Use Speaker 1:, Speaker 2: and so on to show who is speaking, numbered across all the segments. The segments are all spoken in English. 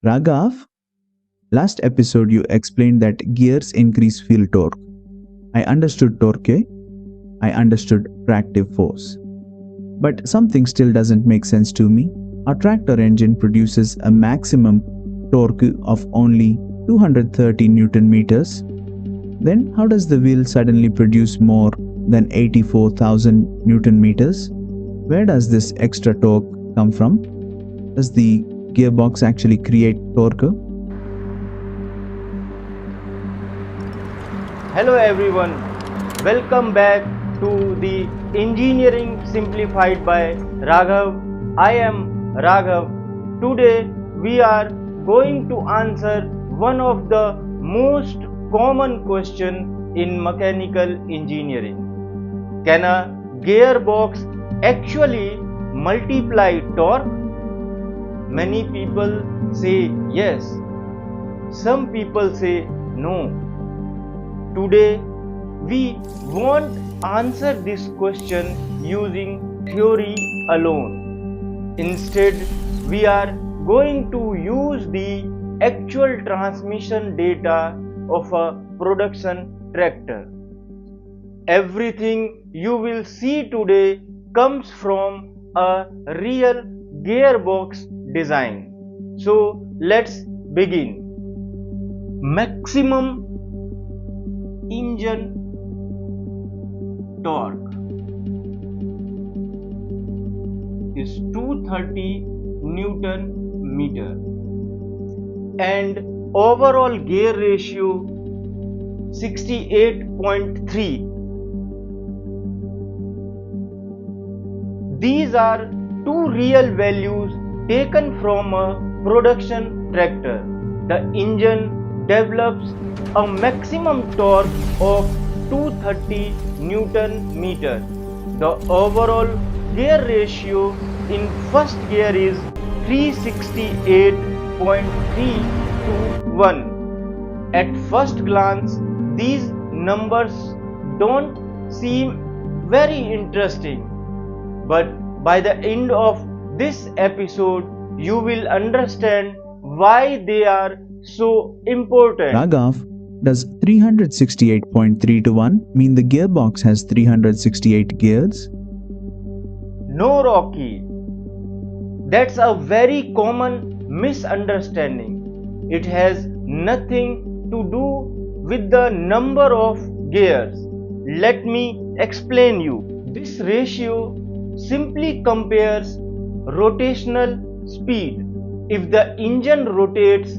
Speaker 1: Raghav, last episode you explained that gears increase field torque. I understood torque, I understood tractive force. But something still doesn't make sense to me. A tractor engine produces a maximum torque of only 230 Newton meters. Then how does the wheel suddenly produce more than 84,000 Newton meters? Where does this extra torque come from? Does the gearbox actually create torque?
Speaker 2: Hello everyone, welcome back to the Engineering Simplified by Raghav. I am Raghav. Today we are going to answer one of the most common question in mechanical engineering. Can a gearbox actually multiply torque? Many people say yes. Some people say no. Today we won't answer this question using theory alone. Instead, we are going to use the actual transmission data of a production tractor. Everything you will see today comes from a real gearbox design. So let's begin. Maximum engine torque is 230 Newton meter and overall gear ratio 68.3. These are two real values taken from a production tractor. The engine develops a maximum torque of 230 Newton meter. The overall gear ratio in first gear is 368.3 to 1. At first glance, these numbers don't seem very interesting, but by the end of this episode, you will understand why they are so important.
Speaker 1: Raghav, does 368.3 to 1 mean the gearbox has 368 gears?
Speaker 2: No, Rocky. That's a very common misunderstanding. It has nothing to do with the number of gears. Let me explain you. This ratio simply compares rotational speed. If the engine rotates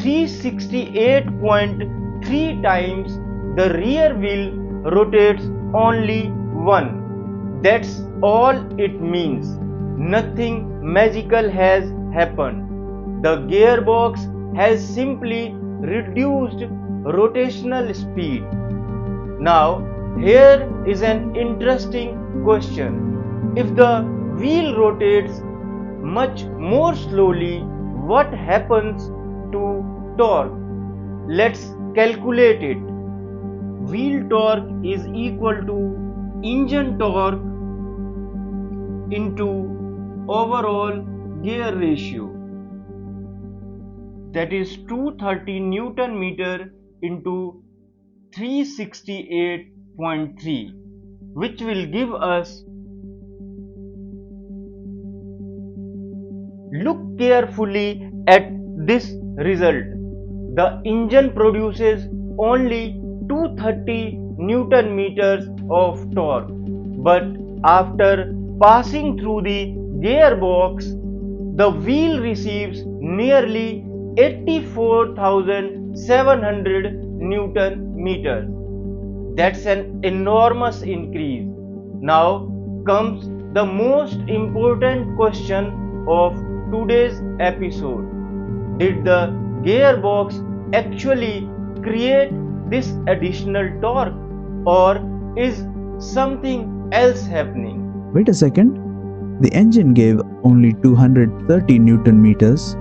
Speaker 2: 368.3 times, the rear wheel rotates only 1. That's all it means. Nothing magical has happened. The gearbox has simply reduced rotational speed. Now, here is an interesting question. If the wheel rotates much more slowly, what happens to torque? Let's calculate it. Wheel torque is equal to engine torque into overall gear ratio. That is 230 Newton meter into 368.3, which will give us. Look carefully at this result. The engine produces only 230 Newton meters of torque, but after passing through the gearbox, the wheel receives nearly 84,700 Newton meters. That's an enormous increase. Now comes the most important question of today's episode. Did the gearbox actually create this additional torque, or is something else happening?
Speaker 1: Wait a second. The engine gave only 230 Newton meters.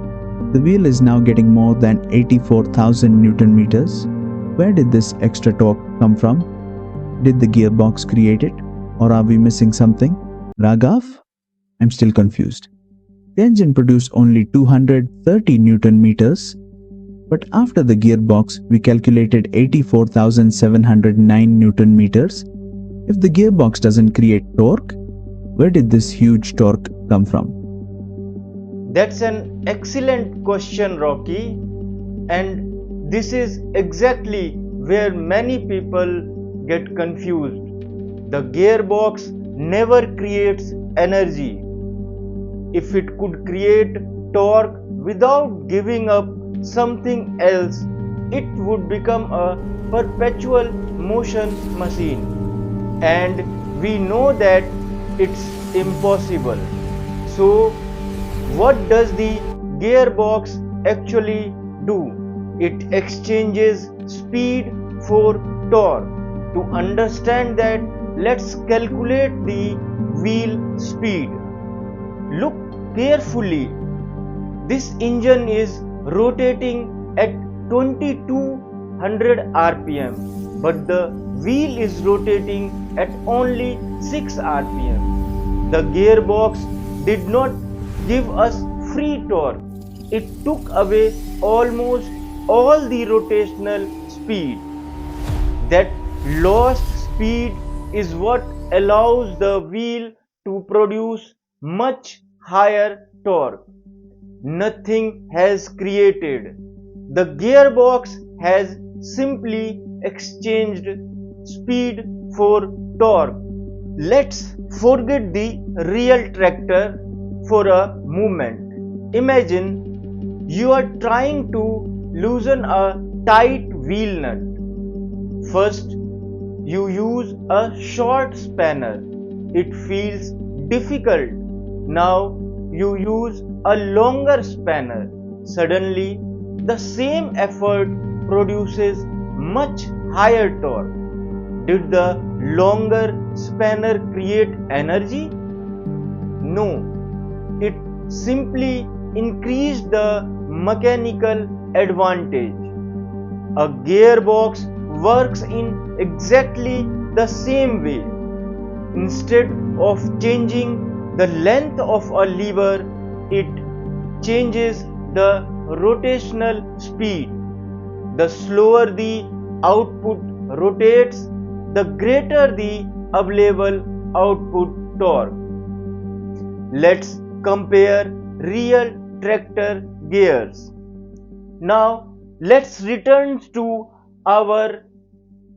Speaker 1: The wheel is now getting more than 84,000 Newton meters. Where did this extra torque come from? Did the gearbox create it, or are we missing something? Raghav, I'm still confused. The engine produced only 230 Newton meters, but after the gearbox, we calculated 84,709 Newton meters. If the gearbox doesn't create torque, where did this huge torque come from?
Speaker 2: That's an excellent question, Rocky. And this is exactly where many people get confused. The gearbox never creates energy. If it could create torque without giving up something else, it would become a perpetual motion machine. And we know that it's impossible. So, what does the gearbox actually do? It exchanges speed for torque. To understand that, let's calculate the wheel speed. Look carefully. This engine is rotating at 2200 rpm, but the wheel is rotating at only 6 rpm. The gearbox did not give us free torque. It took away almost all the rotational speed. That lost speed is what allows the wheel to produce much higher torque. Nothing has created. The gearbox has simply exchanged speed for torque. Let's forget the real tractor for a moment. Imagine you are trying to loosen a tight wheel nut. First, you use a short spanner. It feels difficult. Now you use a longer spanner. Suddenly, the same effort produces much higher torque. Did the longer spanner create energy? No. It simply increased the mechanical advantage. A gearbox works in exactly the same way. Instead of changing the length of a lever, it changes the rotational speed. The slower the output rotates, the greater the available output torque. Let's compare real tractor gears. Now let's return to our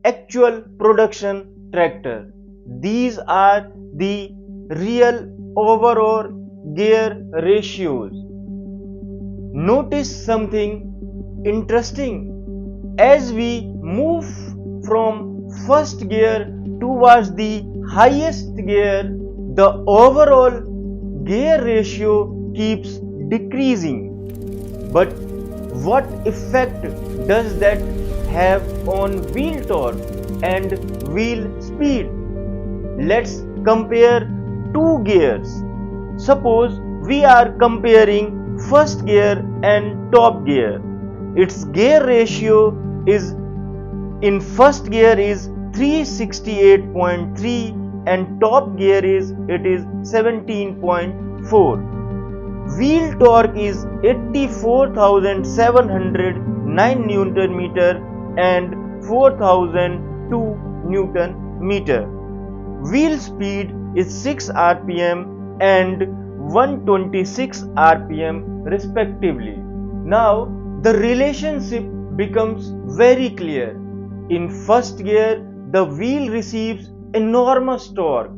Speaker 2: actual production tractor. These are the real overall gear ratios. Notice something interesting. As we move from first gear towards the highest gear, the overall gear ratio keeps decreasing. But what effect does that have on wheel torque and wheel speed? Let's compare two gears. Suppose we are comparing first gear and top gear. Its gear ratio is in first gear is 368.3 and top gear is 17.4. Wheel torque is 84,709 Newton meter and 4,002 Newton meter. Wheel speed is 6 rpm and 126 rpm respectively. Now the relationship becomes very clear. In first gear, the wheel receives enormous torque,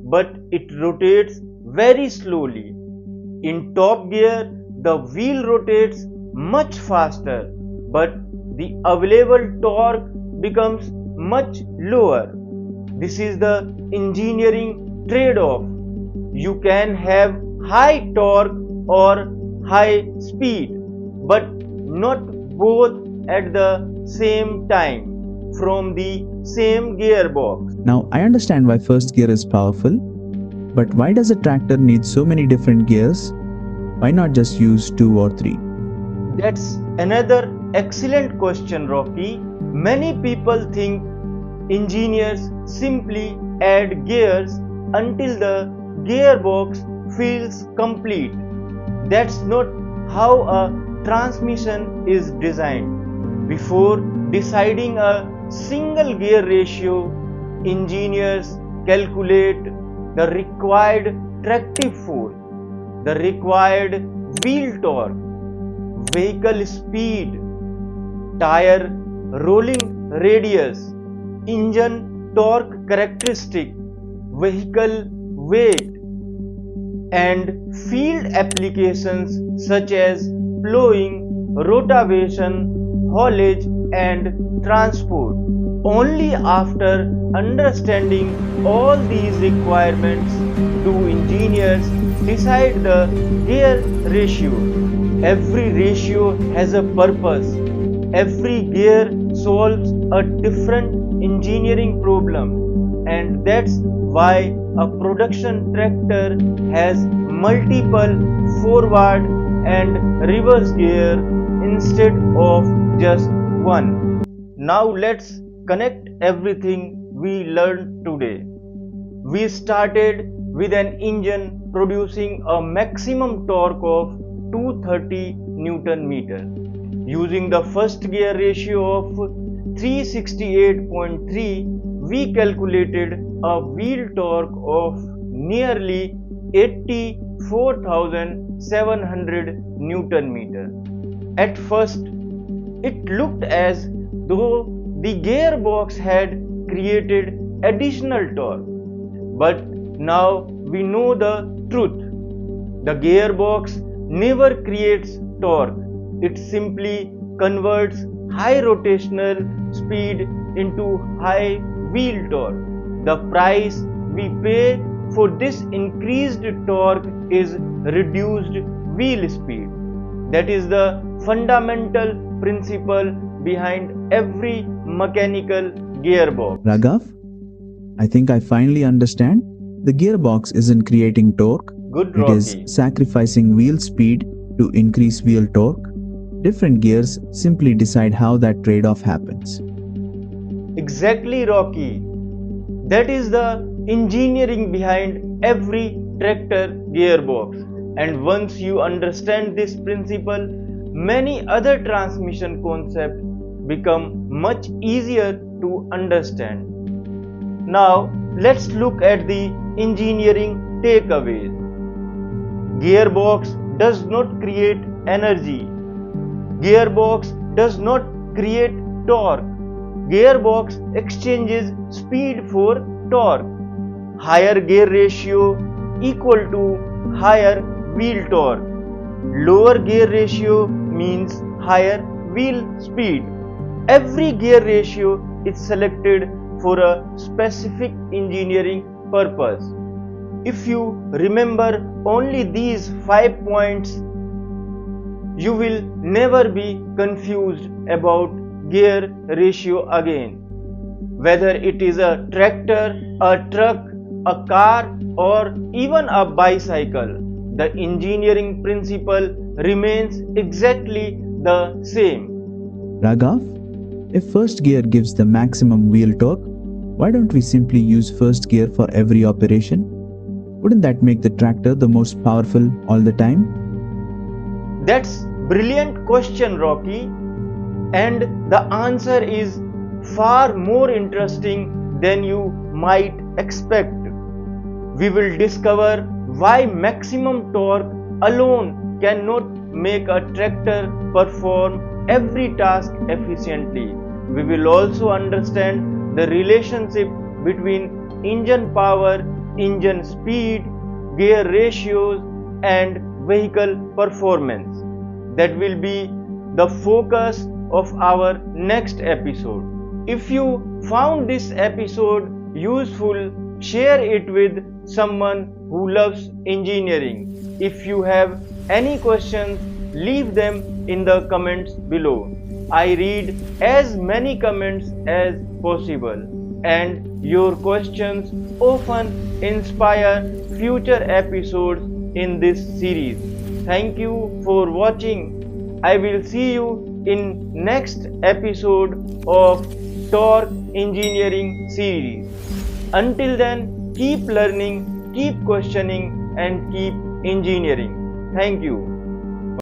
Speaker 2: but it rotates very slowly. In top gear, the wheel rotates much faster, but the available torque becomes much lower. This is the engineering trade-off. You can have high torque or high speed, but not both at the same time from the same gearbox.
Speaker 1: Now, I understand why first gear is powerful, but why does a tractor need so many different gears? Why not just use 2 or 3?
Speaker 2: That's another excellent question, Rocky. Many people think engineers simply add gears until the gearbox feels complete. That's not how a transmission is designed. Before deciding a single gear ratio, engineers calculate the required tractive force, the required wheel torque, vehicle speed, tire rolling radius, engine torque characteristic, vehicle weight, and field applications such as plowing, rotation, haulage, and transport. Only after understanding all these requirements do engineers decide the gear ratio. Every ratio has a purpose. Every gear solves a different engineering problem, and that's why a production tractor has multiple forward and reverse gear instead of just one. Now let's connect everything we learned today. We started with an engine producing a maximum torque of 230 Newton meter. Using the first gear ratio of 368.3, we calculated a wheel torque of nearly 84,700 Newton meter. At first, it looked as though the gearbox had created additional torque. But now we know the truth. The gearbox never creates torque. It simply converts high rotational speed into high wheel torque. The price we pay for this increased torque is reduced wheel speed. That is the fundamental principle behind every mechanical gearbox.
Speaker 1: Raghav, I think I finally understand. The gearbox isn't creating torque.
Speaker 2: Good,
Speaker 1: It
Speaker 2: Rocky.
Speaker 1: is sacrificing wheel speed to increase wheel torque. Different gears simply decide how that trade-off happens.
Speaker 2: Exactly, Rocky. That is the engineering behind every tractor gearbox. And once you understand this principle, many other transmission concepts become much easier to understand. Now, let's look at the engineering takeaways. Gearbox does not create energy. Gearbox does not create torque. Gearbox exchanges speed for torque. Higher gear ratio equal to higher wheel torque. Lower gear ratio means higher wheel speed. Every gear ratio is selected for a specific engineering purpose. If you remember only these 5 points, you will never be confused about gear ratio again. Whether it is a tractor, a truck, a car, or even a bicycle, the engineering principle remains exactly the same.
Speaker 1: Raghav, if first gear gives the maximum wheel torque, why don't we simply use first gear for every operation? Wouldn't that make the tractor the most powerful all the time?
Speaker 2: That's brilliant question, Rocky. And the answer is far more interesting than you might expect. We will discover why maximum torque alone cannot make a tractor perform every task efficiently. We will also understand the relationship between engine power, engine speed, gear ratios, and vehicle performance. That will be the focus of our next episode. If you found this episode useful, share it with someone who loves engineering. If you have any questions, leave them in the comments below. I read as many comments as possible, and your questions often inspire future episodes in this series. Thank you for watching. I will see you in next episode of TORQ Engineering Series. Until then, keep learning, keep questioning, and keep engineering. Thank you.